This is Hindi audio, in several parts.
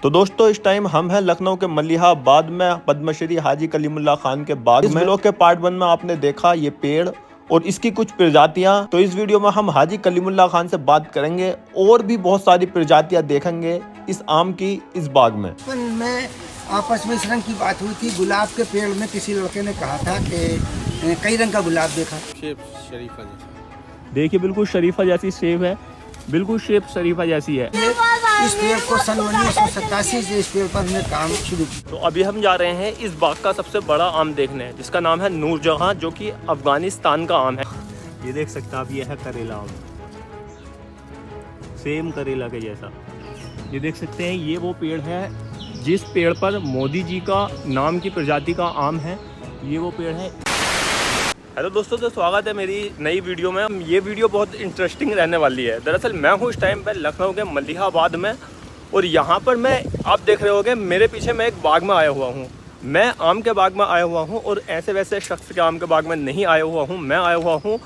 तो दोस्तों इस टाइम हम हैं लखनऊ के मलिहाबाद में पद्मश्री हाजी कलीमुल्लाह खान के बाग में। लोग के पार्ट 1 में आपने देखा ये पेड़ और इसकी कुछ प्रजातियां। तो इस वीडियो में हम हाजी कलीमुल्लाह खान से बात करेंगे और भी बहुत सारी प्रजातियां देखेंगे इस आम की इस बाग में। आपस में इस रंग की बात हुई थी। गुलाब के पेड़ में किसी लड़के ने कहा था कि कई रंग का गुलाब देखा। शेप शरीफा जैसा। देखिए बिल्कुल शरीफा जैसी शेप है, बिल्कुल शेप शरीफा जैसी है। इस पेड़ को सन 1987 से इस पेड़ पर हमने काम शुरू किया। तो अभी हम जा रहे हैं इस बाग का सबसे बड़ा आम देखने, जिसका नाम है नूरजहां, जो कि अफगानिस्तान का आम है। ये देख सकते हैं आप, ये है करेला आम, सेम करेला के जैसा। ये देख सकते हैं ये वो पेड़ है जिस पेड़ पर मोदी जी का नाम की प्रजाति का आम है। ये वो पेड़ है। हेलो दोस्तों, तो स्वागत है मेरी नई वीडियो में। ये वीडियो बहुत इंटरेस्टिंग रहने वाली है। दरअसल मैं हूँ इस टाइम पर लखनऊ के मलिहाबाद में, और यहाँ पर आप देख रहे होंगे मेरे पीछे मैं एक बाग में आया हुआ हूँ। मैं आम के बाग में आया हुआ हूँ और ऐसे वैसे शख्स के आम के बाग में नहीं आया हुआ हूँ। मैं आया हुआ हूँ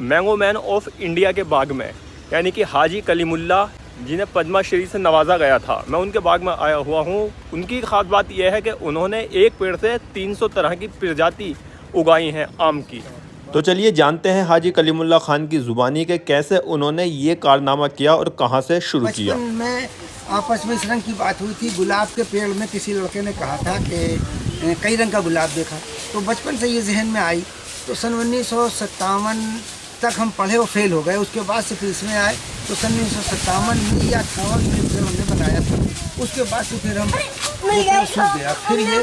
मैंगो मैन ऑफ इंडिया के बाग में, यानी कि हाजी कलीमुल्लाह जिन्हें पद्मश्री से नवाजा गया था। मैं उनके बाग में आया हुआ हूँ। उनकी खास बात यह है कि उन्होंने एक पेड़ से 300 तरह की प्रजाति उगाई हैं आम की। तो चलिए जानते हैं हाजी कलीमुल्लाह खान की ज़ुबानी के कैसे उन्होंने ये कारनामा किया और कहाँ से शुरू किया। बचपन में आपस में इस रंग की बात हुई थी। गुलाब के पेड़ में किसी लड़के ने कहा था कि कई रंग का गुलाब देखा। तो बचपन से ये जहन में आई। तो सन 1957 तक हम पढ़े और फेल हो गए। उसके बाद से फिर इसमें आए तो सन 1957 या 58 में फिर हमने बनाया था। उसके बाद से फिर हम सूख गया। फिर ये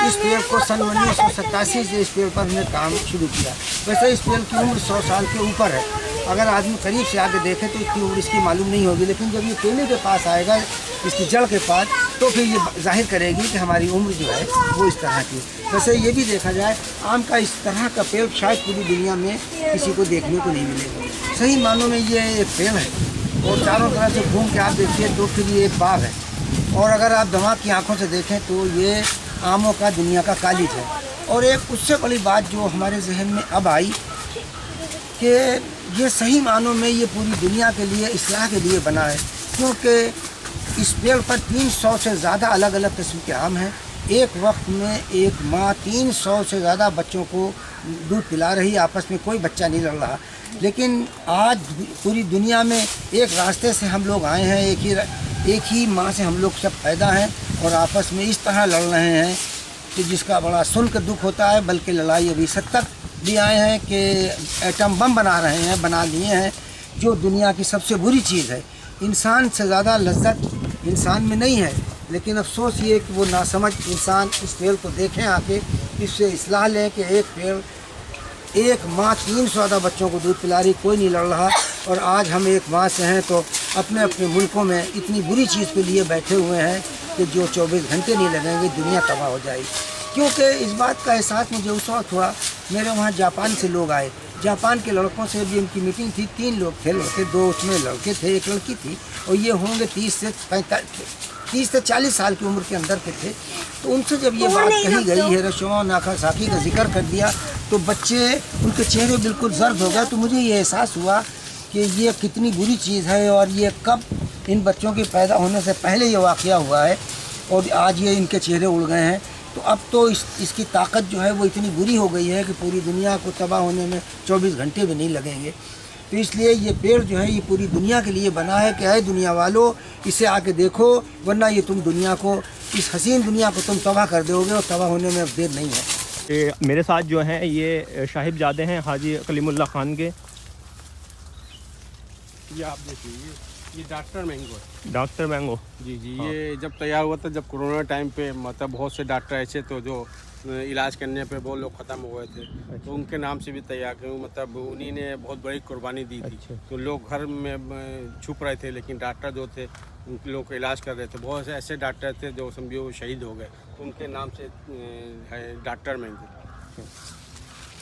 इस पेड़ को सन 1987 से इस पेड़ पर हमने काम शुरू किया। वैसे इस पेड़ की उम्र 100 साल के ऊपर है। अगर आदमी करीब से आके देखे तो इसकी उम्र इसकी मालूम नहीं होगी, लेकिन जब ये केले के पास आएगा, इसकी जड़ के पास, तो फिर ये जाहिर करेगी कि हमारी उम्र जो है वो इस तरह की। वैसे ये भी देखा जाए, आम का इस तरह का पेड़ शायद पूरी दुनिया में किसी को देखने को नहीं मिलेगा। सही मानों में ये एक पेड़ है और चारों तरफ से घूम के आप देखिए तो फिर ये एक बाग है। और अगर आप दिमाग की आंखों से देखें तो ये आमों का दुनिया का कालिज है। और एक उससे बड़ी बात जो हमारे जहन में अब आई कि ये सही मानों में ये पूरी दुनिया के लिए इस्लाह के लिए बना है, क्योंकि इस पेड़ पर 300 से ज़्यादा अलग अलग किस्म के आम हैं। एक वक्त में एक माँ 300 से ज़्यादा बच्चों को दूध पिला रही, आपस में कोई बच्चा नहीं लड़ रहा। लेकिन आज पूरी दुनिया में एक रास्ते से हम लोग आए हैं, एक ही माँ से हम लोग सब पैदा हैं और आपस में इस तरह लड़ रहे हैं कि जिसका बड़ा सुनकर दुख होता है। बल्कि लड़ाई अभी सद तक भी आए हैं कि एटम बम बना रहे हैं, बना लिए हैं, जो दुनिया की सबसे बुरी चीज़ है। इंसान से ज़्यादा लज्जत इंसान में नहीं है, लेकिन अफसोस ये कि वो नासमझ इंसान इस पेड़ को देखें आके, इससे इस्लाह लें कि एक पेड़, एक माँ 300 ज़्यादा बच्चों को दूध पिला रही, कोई नहीं लड़ रहा। और आज हम एक माँ से हैं तो अपने अपने मुल्कों में इतनी बुरी चीज़ के लिए बैठे हुए हैं कि जो 24 घंटे नहीं लगेंगे दुनिया तबाह हो जाएगी। क्योंकि इस बात का एहसास मुझे उस वक्त हुआ, मेरे वहाँ जापान से लोग आए। जापान के लड़कों से भी उनकी मीटिंग थी। 3 लोग थे लड़के, 2 उसमें लड़के थे, 1 लड़की थी, और ये होंगे 30 से 40 साल की उम्र के अंदर के थे। तो उनसे जब ये बात कही गई, हिरोशिमा और नागासाकी का जिक्र कर दिया, तो बच्चे, उनके चेहरे बिल्कुल जर्द हो गए। तो मुझे ये एहसास हुआ कि ये कितनी बुरी चीज़ है और ये कब इन बच्चों के पैदा होने से पहले ये वाक़या हुआ है और आज ये इनके चेहरे उड़ गए हैं। तो अब तो इसकी ताकत जो है वो इतनी बुरी हो गई है कि पूरी दुनिया को तबाह होने में 24 घंटे भी नहीं लगेंगे। तो इसलिए ये पेड़ जो है ये पूरी दुनिया के लिए बना है कि ऐ दुनिया वालों, इसे आके देखो, वरना ये तुम दुनिया को, इस हसीन दुनिया को तुम तबाह कर दोगे और तबाह होने में अब देर नहीं है। मेरे साथ जो हैं ये साहिबजादे हैं हाजी कलीमुल्लाह खान के। ये आप देखिए, ये डॉक्टर मैंगो है। डॉक्टर मैंगो जी जी। हाँ। ये जब तैयार हुआ था, जब कोरोना टाइम पे, मतलब बहुत से डॉक्टर ऐसे तो जो इलाज करने पे बहुत लोग ख़त्म हो गए थे। अच्छा। तो उनके नाम से भी तैयार किया, मतलब उन्हीं ने बहुत बड़ी कुर्बानी दी थी। अच्छा। तो लोग घर में छुप रहे थे, लेकिन डॉक्टर जो थे उन लोग का इलाज कर रहे थे। बहुत से ऐसे डॉक्टर थे जो समझो शहीद हो गए, तो उनके नाम से है डॉक्टर मैंगो।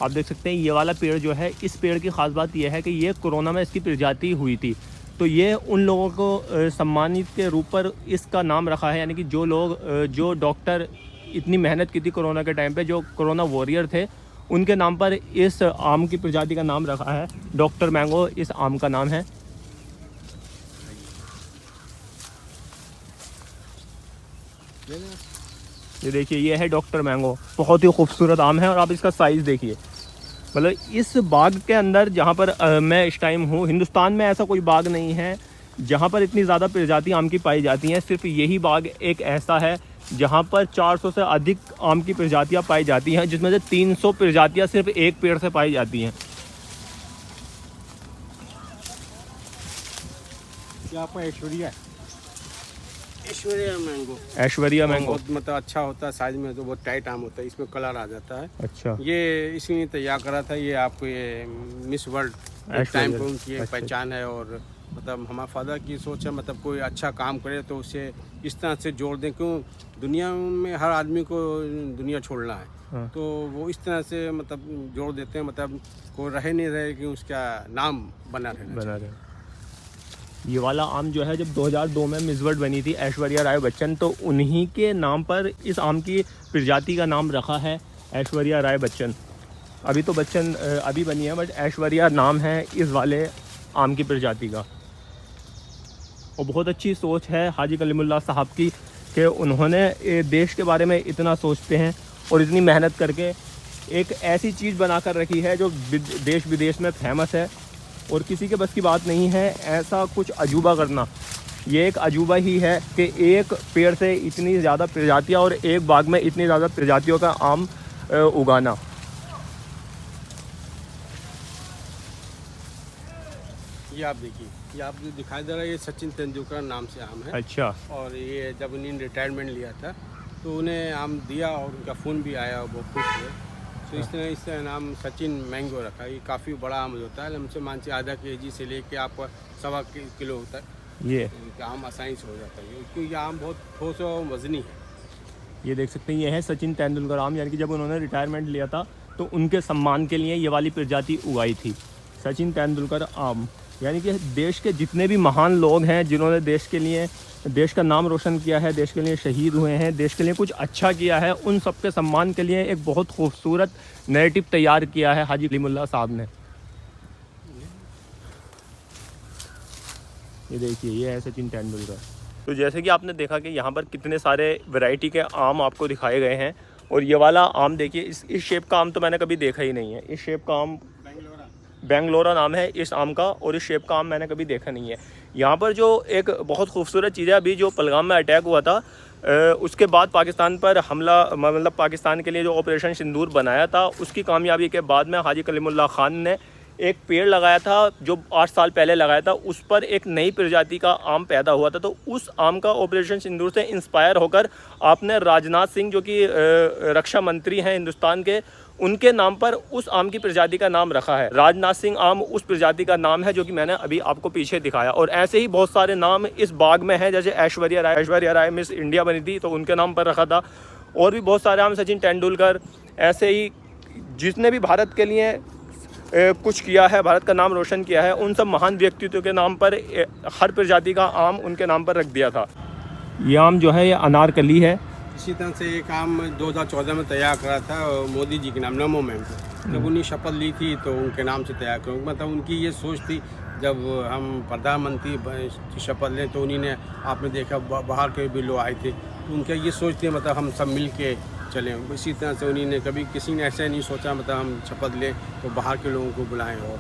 आप देख सकते हैं ये वाला पेड़ जो है, इस पेड़ की ख़ास बात यह है कि ये कोरोना में इसकी प्रजाति हुई थी। तो ये उन लोगों को सम्मानित के रूप पर इसका नाम रखा है, यानी कि जो लोग, जो डॉक्टर इतनी मेहनत की थी कोरोना के टाइम पे, जो कोरोना वॉरियर थे, उनके नाम पर इस आम की प्रजाति का नाम रखा है। डॉक्टर मैंगो इस आम का नाम है। ये देखिए, ये है डॉक्टर मैंगो, बहुत ही खूबसूरत आम है। और आप इसका साइज़ देखिए, मतलब इस बाग के अंदर जहाँ पर मैं इस टाइम हूँ, हिंदुस्तान में ऐसा कोई बाग नहीं है जहाँ पर इतनी ज़्यादा प्रजाति आम की पाई जाती हैं। सिर्फ यही बाग एक ऐसा है जहाँ पर 400 से अधिक आम की प्रजातियाँ पाई जाती हैं, जिसमें से 300 प्रजातियाँ सिर्फ एक पेड़ से पाई जाती हैं। ये आपका ऐश्वर्या मैंगो। ऐश्वर्या मैंगो बहुत मतलब अच्छा होता है, साइज में तो बहुत टाइट आम होता है, इसमें कलर आ जाता है। अच्छा, ये इसी तैयार करा था। ये आपको ये मिस वर्ल्ड टाइम पे उनकी एक पहचान है। और मतलब हमारे फादर की सोच है, मतलब कोई अच्छा काम करे तो उसे इस तरह से जोड़ दें, क्यों दुनिया में हर आदमी को दुनिया छोड़ना है। हाँ। तो वो इस तरह से मतलब जोड़ देते हैं, मतलब कोई रहे नहीं रहे कि उसका नाम बना रहे। ये वाला आम जो है, जब 2002 में मिस वर्ल्ड बनी थी ऐश्वर्या राय बच्चन, तो उन्हीं के नाम पर इस आम की प्रजाति का नाम रखा है ऐश्वर्या राय बच्चन। अभी तो बच्चन अभी बनी है, बट ऐश्वर्या नाम है इस वाले आम की प्रजाति का। और बहुत अच्छी सोच है हाजी कलीमुल्लाह साहब की कि उन्होंने देश के बारे में इतना सोचते हैं और इतनी मेहनत करके एक ऐसी चीज़ बना कर रखी है जो देश विदेश में फेमस है और किसी के बस की बात नहीं है ऐसा कुछ अजूबा करना। ये एक अजूबा ही है कि एक पेड़ से इतनी ज़्यादा प्रजातियाँ और एक बाग में इतनी ज़्यादा प्रजातियों का आम उगाना। ये आप देखिए, ये आप जो दिखाई दे रहा है, ये सचिन तेंदुलकर नाम से आम है। अच्छा। और ये जब उन्होंने रिटायरमेंट लिया था तो उन्हें आम दिया और उनका फ़ोन भी आया और बहुत खुश हुए। तो इस तरह नाम सचिन मैंगो रखा। ये काफ़ी बड़ा आम होता है, हमसे मान आधा kg से लेके आपका 1.25 किलो तक ये आम आसानी से हो जाता है, क्योंकि ये आम बहुत ठोस और वजनी है। ये देख सकते हैं, ये है सचिन तेंदुलकर आम, यानी कि जब उन्होंने रिटायरमेंट लिया था तो उनके सम्मान के लिए ये वाली प्रजाति उगाई थी, सचिन तेंदुलकर आम। यानी कि देश के जितने भी महान लोग हैं जिन्होंने देश के लिए देश का नाम रोशन किया है, देश के लिए शहीद हुए हैं, देश के लिए कुछ अच्छा किया है, उन सब के सम्मान के लिए एक बहुत खूबसूरत नैरेटिव तैयार किया है हाजी कलीमुल्लाह साहब ने। ये देखिए, ये है सचिन तेंदुलकर। तो जैसे कि आपने देखा कि यहाँ पर कितने सारे वैरायटी के आम आपको दिखाए गए हैं। और ये वाला आम देखिए, इस शेप का आम तो मैंने कभी देखा ही नहीं है। इस शेप का आम बेंगलोरा नाम है इस आम का, और इस शेप का आम मैंने कभी देखा नहीं है। यहाँ पर जो एक बहुत खूबसूरत चीज़ है, अभी जो पहलगाम में अटैक हुआ था उसके बाद पाकिस्तान पर हमला, मतलब पाकिस्तान के लिए जो ऑपरेशन सिंदूर बनाया था, उसकी कामयाबी के बाद में हाजी कलीमुल्लाह खान ने एक पेड़ लगाया था जो 8 साल पहले लगाया था। उस पर एक नई प्रजाति का आम पैदा हुआ था। तो उस आम का ऑपरेशन सिंदूर से इंस्पायर होकर आपने राजनाथ सिंह, जो कि रक्षा मंत्री हैं हिंदुस्तान के, उनके नाम पर उस आम की प्रजाति का नाम रखा है। राजनाथ सिंह आम उस प्रजाति का नाम है जो कि मैंने अभी आपको पीछे दिखाया। और ऐसे ही बहुत सारे नाम इस बाग में हैं, जैसे ऐश्वर्या राय मिस इंडिया बनी थी तो उनके नाम पर रखा था। और भी बहुत सारे आम, सचिन तेंदुलकर, ऐसे ही जिसने भी भारत के लिए कुछ किया है, भारत का नाम रोशन किया है, उन सब महान व्यक्तित्व के नाम पर हर प्रजाति का आम उनके नाम पर रख दिया था। ये आम जो है ये अनारकली है। इसी तरह से एक आम 2014 में तैयार करा था मोदी जी के नाम, नमो मैंगो। जब उन्हें शपथ ली थी तो उनके नाम से तैयार करूँ, मतलब उनकी ये सोच थी। जब हम प्रधानमंत्री की शपथ लें तो उन्हीं ने, आपने देखा बाहर के भी लोग आए थे, तो उनका ये सोच थी मतलब हम सब मिल के चलें। इसी तरह से उन्हीं ने, कभी किसी ने ऐसा नहीं सोचा मतलब हम शपथ लें तो बाहर के लोगों को बुलाएं, और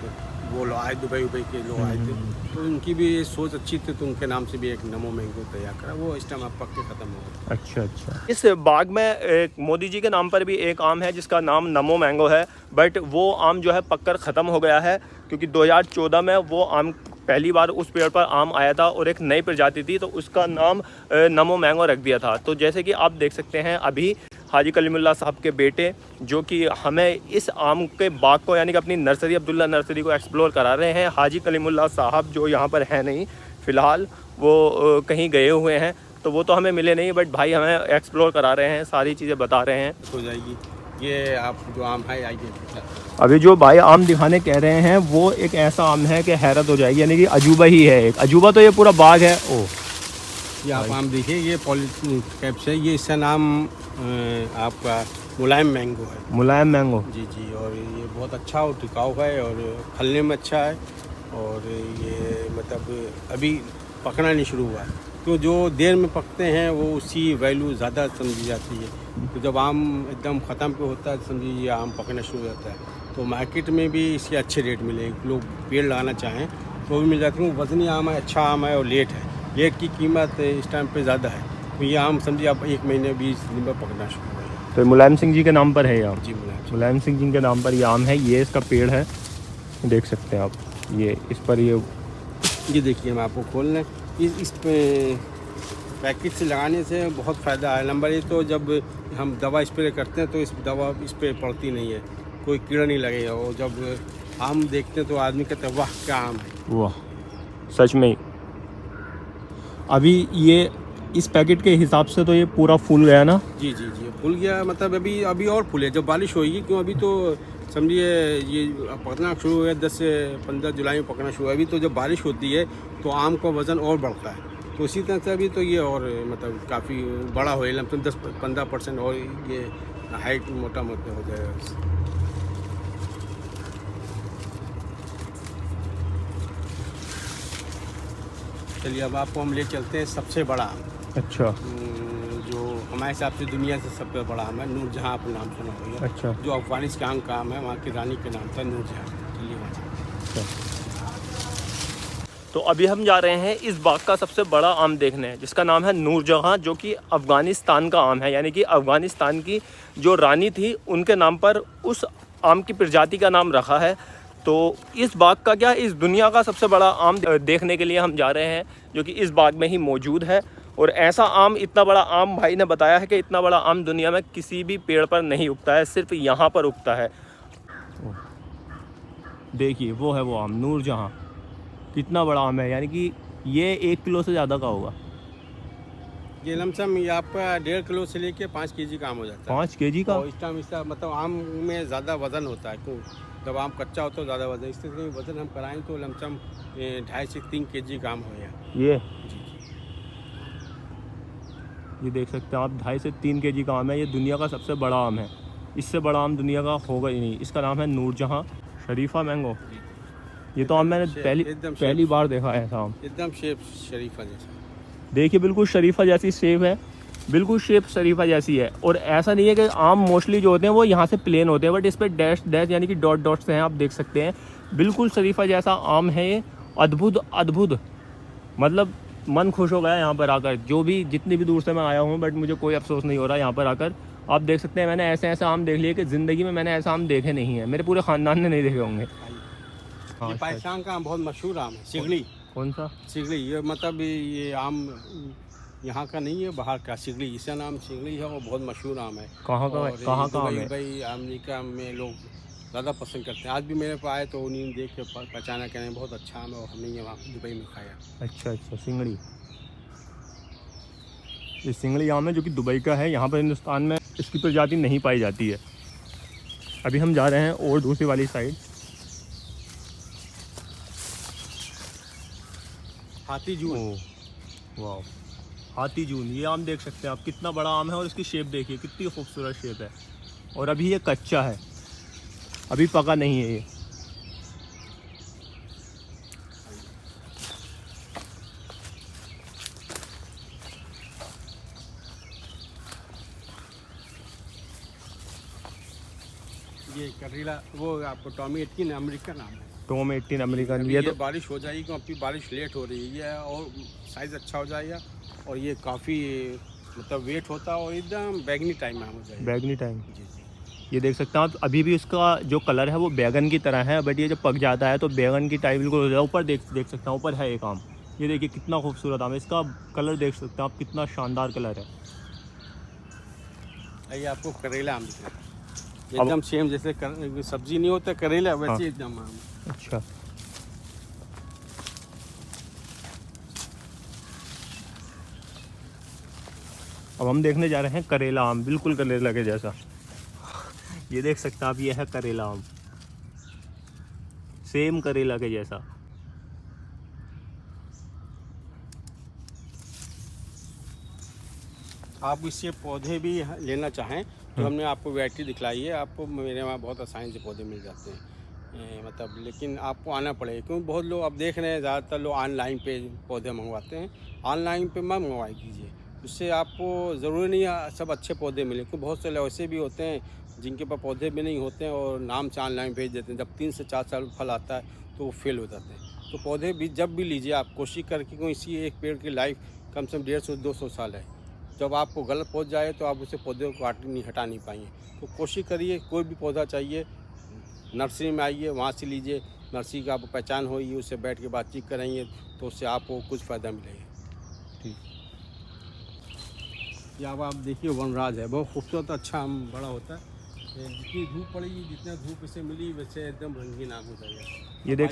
वो लोग आए, दुबई के लोग आए थे, तो उनकी भी सोच अच्छी थी, तो उनके नाम से भी एक नमो मैंगो तैयार करा। वो इस टाइम अब पक के ख़त्म हो गया। अच्छा। इस बाग में एक मोदी जी के नाम पर भी एक आम है जिसका नाम नमो मैंगो है, बट वो आम जो है पककर ख़त्म हो गया है, क्योंकि 2014 में वो आम पहली बार उस पेड़ पर आम आया था और एक नई प्रजाति थी, तो उसका नाम नमो मैंगो रख दिया था। तो जैसे कि आप देख सकते हैं, अभी हाजी कलीमुल्लाह साहब के बेटे जो कि हमें इस आम के बाग को, यानी कि अपनी नर्सरी, अब्दुल्ला नर्सरी को एक्सप्लोर करा रहे हैं। हाजी कलीमुल्लाह साहब जो यहाँ पर है नहीं फ़िलहाल, वो कहीं गए हुए हैं, तो वो तो हमें मिले नहीं, बट भाई हमें एक्सप्लोर करा रहे हैं, सारी चीज़ें बता रहे हैं। हो जाएगी। ये आप जो आम है, आइए। अभी जो भाई आम दिखाने कह रहे हैं वो एक ऐसा आम है कि हैरत हो जाएगी, यानी कि अजूबा ही है। एक अजूबा तो ये पूरा बाग है। ओह, ये आप आम देखिए, ये पॉलीथीन कैप से, ये इसका नाम आपका मुलायम मैंगो है। मुलायम मैंगो, जी। और ये बहुत अच्छा और टिकाऊ है और फलने में अच्छा है, और ये मतलब अभी पकना नहीं शुरू हुआ है। तो जो देर में पकते हैं वो उसकी वैल्यू ज़्यादा समझी जाती है। तो जब आम एकदम ख़त्म पे होता है समझिए आम पकना शुरू हो जाता है, तो मार्केट में भी इसके अच्छे रेट मिले। लोग पेड़ लगाना चाहें तो भी मिल जाते हैं। वज़नी आम है, अच्छा आम है और लेट है। लेट की कीमत इस टाइम पे ज़्यादा है, तो ये आम समझिए आप 1 महीने 20 दिन में पकना शुरू हो गया। तो मुलायम सिंह जी के नाम पर है ये आम? जी मुलायम सिंह जी के नाम पर ये आम है। ये इसका पेड़ है, देख सकते हैं आप। ये इस पर ये देखिए हम आपको खोल लें। इस पे पैकेट से लगाने से बहुत फ़ायदा है। नंबर 1 तो जब हम दवा स्प्रे करते हैं तो इस दवा इस पर पड़ती नहीं है, कोई कीड़ा नहीं लगेगा। और जब आम देखते हैं तो आदमी कहते हैं वाह क्या आम है। वाह, सच में। अभी ये इस पैकेट के हिसाब से तो ये पूरा फूल गया ना? जी जी जी फूल गया, मतलब अभी और फूले जब बारिश होगी। क्यों अभी तो समझिए ये पकना शुरू हुआ 10 से 15 जुलाई में पकना शुरू हुआ। अभी तो जब बारिश होती है तो आम का वज़न और बढ़ता है। तो इसी तरह से अभी तो ये और मतलब काफ़ी बड़ा हो जाएगा, मतलब 10-15% और ये हाइट मोटा हो जाएगा। चलिए अब आपको हम ले चलते हैं सबसे बड़ा आम। अच्छा। जो हमारे हिसाब से दुनिया से सबसे बड़ा आम है, नूरजहाँ। आप नाम सुना होगा। अच्छा। जो अफगानिस्तान का आम है, वहाँ की रानी के नाम था नूरजहाँ। चलिए वहाँ चलते हैं। तो अभी हम जा रहे हैं इस बाग का सबसे बड़ा आम देखने, जिसका नाम है नूरजहाँ, जो कि अफ़गानिस्तान का आम है। यानी कि अफ़गानिस्तान की जो रानी थी उनके नाम पर उस आम की प्रजाति का नाम रखा है। तो इस बाग का क्या, इस दुनिया का सबसे बड़ा आम देखने के लिए हम जा रहे हैं, जो कि इस बाग में ही मौजूद है। और ऐसा आम, इतना बड़ा आम, भाई ने बताया है कि इतना बड़ा आम दुनिया में किसी भी पेड़ पर नहीं उगता है, सिर्फ यहाँ पर उगता है। देखिए वो है वो आम नूरजहाँ, कितना बड़ा आम है। यानी कि ये 1 किलो से ज़्यादा का होगा। ये लमसम ये आपका 1.5 किलो से लेके 5 केजी का आम हो जाता है। 5 केजी का? और इस टाइम इसका मतलब आम में ज़्यादा वज़न होता है। क्यों, जब आम कच्चा होता है ज़्यादा वज़न, इस तरह से वज़न हम कराएं तो लमसम 2.5 से 3 केजी का आम हो गया। ये देख सकते हैं आप, 2.5 से 3 केजी का आम है। ये दुनिया का सबसे बड़ा आम है, इससे बड़ा आम दुनिया का होगा ही नहीं। इसका नाम है नूरजहाँ शरीफा मैंगो। ये तो आम मैंने पहली बार देखा है ऐसा आम। एकदम शेप शरीफा जैसा। देखिए बिल्कुल शरीफा जैसी शेप है, बिल्कुल शेप शरीफा जैसी है। और ऐसा नहीं है कि आम मोस्टली जो होते हैं वो यहाँ से प्लेन होते हैं, बट इस पर डैश डैश यानी कि डॉट डॉट से हैं, आप देख सकते हैं। बिल्कुल शरीफा जैसा आम है ये। अद्भुत अद्भुत, मतलब मन खुश हो गया यहाँ पर आकर। जो भी जितनी भी दूर से मैं आया हूँ, बट मुझे कोई अफसोस नहीं हो रहा यहाँ पर आकर। आप देख सकते हैं मैंने ऐसे ऐसे आम देख लिए कि ज़िंदगी में मैंने ऐसा आम देखे नहीं है, मेरे पूरे ख़ानदान ने नहीं देखे होंगे। ये पाकिस्तान का बहुत मशहूर आम है, सिगड़ी। कौन सा? सिगड़ी। ये मतलब ये आम यहाँ का नहीं है, बाहर का सिगड़ी। इसका नाम सिगड़ी है और बहुत मशहूर आम है। कहाँ का आम है? भाई अमेरिका में लोग ज़्यादा पसंद करते हैं। आज भी मेरे पास आए तो उन्हें देख के पहचाना कह रहे हैं बहुत अच्छा आम है, और हमने ये वहाँ दुबई में खाया। अच्छा अच्छा, सिंगड़ी। ये सिंगड़ी आम है जो कि दुबई का है। यहाँ पर हिंदुस्तान में इसकी प्रजाति नहीं पाई जाती है। अभी हम जा रहे हैं और दूसरी वाली साइड। हाथी जून। वाह, हाथी जून। ये आम देख सकते हैं आप, कितना बड़ा आम है। और इसकी शेप देखिए, कितनी खूबसूरत शेप है। और अभी ये कच्चा है, अभी पका नहीं है ये। ये करेला वो आपको टॉमी 18 अमेरिका नाम है। Tom 18 American. ये ये तो बारिश हो जाएगी क्योंकि बारिश लेट हो रही है और साइज़ अच्छा हो जाएगा। और ये काफ़ी मतलब वेट होता है और एकदम बैगनी टाइम में हो जाएगा। बैगनी टाइम। जी जी। ये देख सकते हैं आप, अभी भी इसका जो कलर है वो बैगन की तरह है, बट ये जब पक जाता है तो बैगन की टाइप बिल्कुल हो जाता है। ऊपर देख सकते हैं, ऊपर है एक आम। ये देखिए कितना खूबसूरत आम है। इसका कलर देख सकते हैं आप, कितना शानदार कलर है। ये आपको करेला आम दिख रहा है, एकदम सेम जैसे सब्जी नहीं होता करेला, वैसे हाँ। एकदम आम। अच्छा, अब हम देखने जा रहे हैं करेला आम, बिल्कुल करेला के जैसा। ये देख सकते हैं आप, ये है करेला आम, सेम करेला के जैसा। आप इससे पौधे भी लेना चाहें तो हमने आपको वैरायटी दिखलाई है। आपको मेरे वहाँ बहुत आसानी से पौधे मिल जाते हैं। मतलब लेकिन आपको आना पड़ेगा, क्योंकि बहुत लोग अब देख रहे हैं ज़्यादातर लोग ऑनलाइन पे पौधे मंगवाते हैं। ऑनलाइन पे मत मंगवाई कीजिए, उससे आपको ज़रूरी नहीं है सब अच्छे पौधे मिले, क्योंकि बहुत से लोग ऐसे भी होते हैं जिनके पास पौधे भी नहीं होते हैं और नाम से ऑनलाइन भेज देते हैं। जब 3 से 4 साल फल आता है तो वो फेल हो जाते हैं। तो पौधे भी जब भी लीजिए आप कोशिश करके, क्योंकि इसी एक पेड़ की लाइफ कम से कम 150-200 साल है। जब आपको गलत पहुंच जाए तो आप उसे पौधे को हटा नहीं पाएंगे। तो कोशिश करिए, कोई भी पौधा चाहिए नर्सरी में आइए, वहाँ से लीजिए। नर्सरी का आपको पहचान होगी, उससे बैठ के बातचीत करेंगे तो उससे आपको कुछ फ़ायदा मिलेगा। ठीक। ये अब आप देखिए वनराज है, बहुत खूबसूरत अच्छा आम बड़ा होता है। जितनी धूप पड़ेगी, जितना धूप इसे मिली, वैसे एकदम रंगीन आम हो जाएगा। ये देख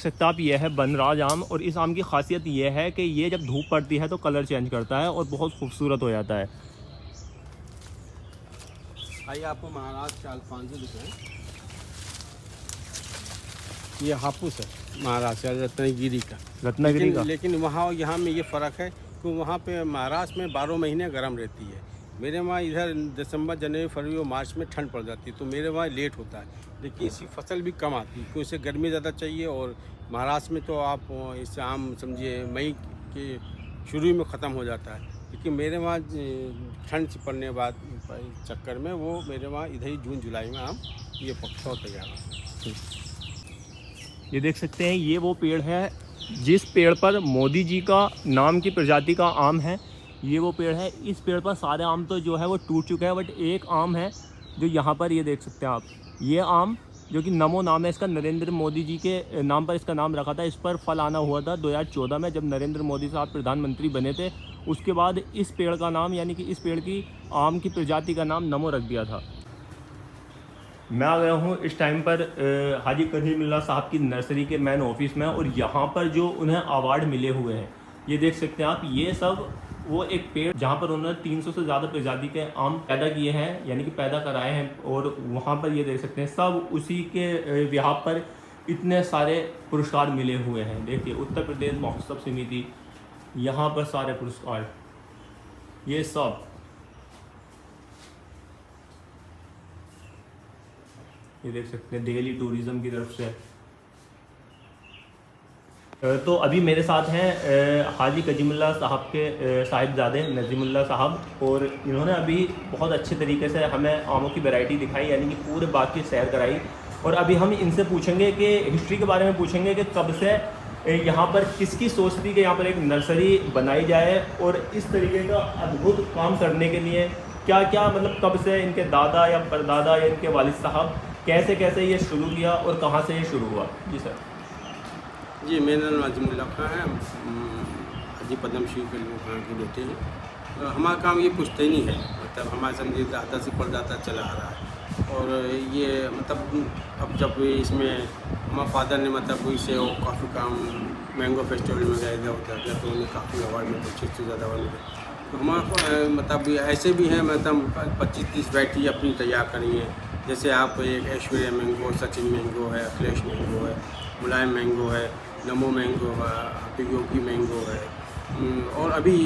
सकते हैं आप, ये है बनराज आम। और इस आम की खासियत ये है कि ये जब धूप पड़ती है तो कलर चेंज करता है और बहुत खूबसूरत हो जाता है। आइए आपको महाराष्ट्र का अल्फांसो दिखाएं। ये हापुस है महाराष्ट्र रत्नागिरी का। रत्नागिरी का लेकिन वहाँ यहाँ में ये फ़र्क है कि वहाँ पे महाराष्ट्र में 12 महीने गर्म रहती है। मेरे वहाँ इधर दिसंबर, जनवरी, फरवरी और मार्च में ठंड पड़ जाती है, तो मेरे वहाँ लेट होता है। लेकिन इसकी फसल भी कम आती है क्योंकि इसे गर्मी ज़्यादा चाहिए। और महाराष्ट्र में तो आप इस आम समझिए मई के शुरू में ख़त्म हो जाता है, लेकिन मेरे वहाँ ठंड से पड़ने के बाद चक्कर में वो मेरे वहाँ इधर ही जून जुलाई में आम ये पकता तैयार है। ये देख सकते हैं, ये वो पेड़ है जिस पेड़ पर मोदी जी का नाम की प्रजाति का आम है। ये वो पेड़ है। इस पेड़ पर सारे आम तो जो है वो टूट चुके हैं, बट एक आम है जो यहाँ पर, ये देख सकते हैं आप, ये आम जो कि नमो नाम है इसका, नरेंद्र मोदी जी के नाम पर इसका नाम रखा था। इस पर फल आना हुआ था 2014 में, जब नरेंद्र मोदी साहब प्रधानमंत्री बने थे। उसके बाद इस पेड़ का नाम, यानी कि इस पेड़ की आम की प्रजाति का नाम नमो रख दिया था। मैं आ गया हूँ इस टाइम पर हाजी करीमुल्लाह साहब की नर्सरी के मेन ऑफिस में, और यहाँ पर जो उन्हें अवार्ड मिले हुए हैं, ये देख सकते हैं आप। ये सब वो एक पेड़ जहाँ पर उन्होंने 300 से ज़्यादा प्रजाति के आम पैदा किए हैं, यानी कि पैदा कराए हैं। और वहाँ पर ये देख सकते हैं सब उसी के यहाँ पर इतने सारे पुरस्कार मिले हुए हैं। देखिए, उत्तर प्रदेश महोत्सव समिति, यहाँ पर सारे पुरस्कार, ये सब, ये देख सकते हैं दिल्ली टूरिज़्म की तरफ से। तो अभी मेरे साथ हैं हाजी करीमुल्लाह साहब के साहिबजादे नज़ीमुल्लाह साहब, और इन्होंने अभी बहुत अच्छे तरीके से हमें आमों की वैरायटी दिखाई, यानी कि पूरे बाग की सैर कराई। और अभी हम इनसे पूछेंगे कि हिस्ट्री के बारे में पूछेंगे कि कब से यहाँ पर किसकी सोच थी कि यहाँ पर एक नर्सरी बनाई जाए, और इस तरीके का अद्भुत काम करने के लिए क्या क्या, मतलब कब से इनके दादा या परदादा या इनके वालिद साहब कैसे कैसे ये शुरू किया और कहाँ से ये शुरू हुआ। जी सर। जी, मेरा नाम नज़ीमुल्लाह खां है। हाजी पद्मश्री के लोग खां के बेटे हैं। तो हमारा काम ये पुश्तैनी है, मतलब हमारे समझिए दादा से परदादा चला आ रहा है। और ये मतलब अब जब इसमें हमारे फादर ने मतलब इसे वो काफ़ी काम मैंगो फेस्टिवल में गए थे, तो उन्हें काफ़ी अवार्ड मिले, 600 से ज़्यादा अवार्ड मिले। तो हमारा मतलब ऐसे भी हैं, मतलब 25-30 वैरायटी अपनी तैयार करी है। जैसे आप एक ऐश्वर्या मैंगो, सचिन मैंगो है, अखिलेश मैंगो है, मुलायम मैंगो है, नमो मैंगो है, हैप्पी योगी मैंगो है। और अभी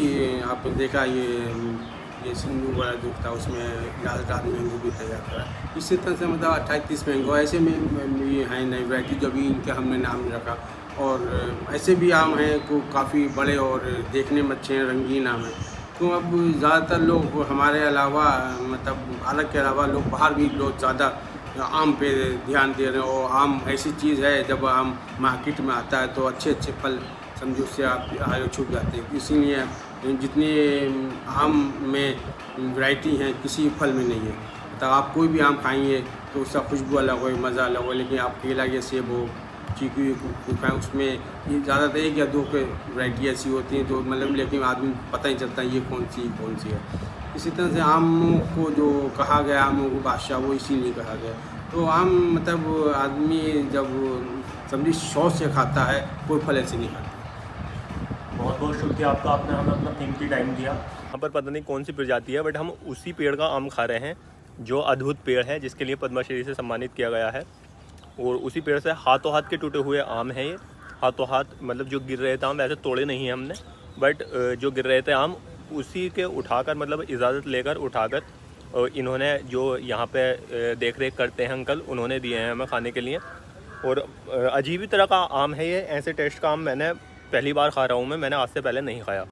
आप देखा ये सिंधु वाला जो था उसमें राजदान मैंगो भी तैयार करा। इसी तरह से मतलब 28-30 मैंगो ऐसे में ये हैं नई वैरायटी जो भी इनके हमने नाम रखा। और ऐसे भी आम हैं को काफ़ी बड़े और देखने में अच्छे हैं, रंगीन आम हैं। तो अब ज़्यादातर लोग हमारे अलावा मतलब भारत के अलावा लोग बाहर भी लोग ज़्यादा आम पे ध्यान दे रहे हैं। और आम ऐसी चीज़ है, जब आम मार्केट में आता है तो अच्छे अच्छे फल समझो उससे आप आगे छूट जाते हैं। इसीलिए जितनी आम में वैरायटी हैं किसी फल में नहीं है। मतलब आप कोई भी आम खाएंगे तो उसका खुशबू अलग हो, मज़ा अलग हो। लेकिन आप केला या सेब हो, चीकू खाएँ, उसमें ये ज़्यादातर 1 या 2 के वैरायटी ऐसी होती हैं तो मतलब, लेकिन आदमी पता ही चलता है ये कौन सी है। इसी तरह से आमों को जो कहा गया, आमों को बादशाह, वो इसीलिए कहा गया। तो आम मतलब आदमी जब समझिए शौक से खाता है, कोई फल ऐसे नहीं खाता। बहुत बहुत शुक्रिया आपका, आपने हमें अपना कीमती टाइम दिया। यहाँ पर पता नहीं कौन सी प्रजाति है, बट हम उसी पेड़ का आम खा रहे हैं जो अद्भुत पेड़ है, जिसके लिए पद्मश्री से सम्मानित किया गया है। और उसी पेड़ से हाथों हाथ के टूटे हुए आम हैं ये, हाथों हाथ, मतलब जो गिर रहे थे आम, वैसे तोड़े नहीं हैं हमने, बट जो गिर रहे थे आम उसी के उठाकर, मतलब इजाज़त लेकर उठाकर इन्होंने जो यहाँ पे देख रेख करते हैं अंकल, उन्होंने दिए हैं हमें खाने के लिए। और अजीब ही तरह का आम है ये, ऐसे टेस्ट का आम मैंने पहली बार खा रहा हूँ मैंने आज से पहले नहीं खाया।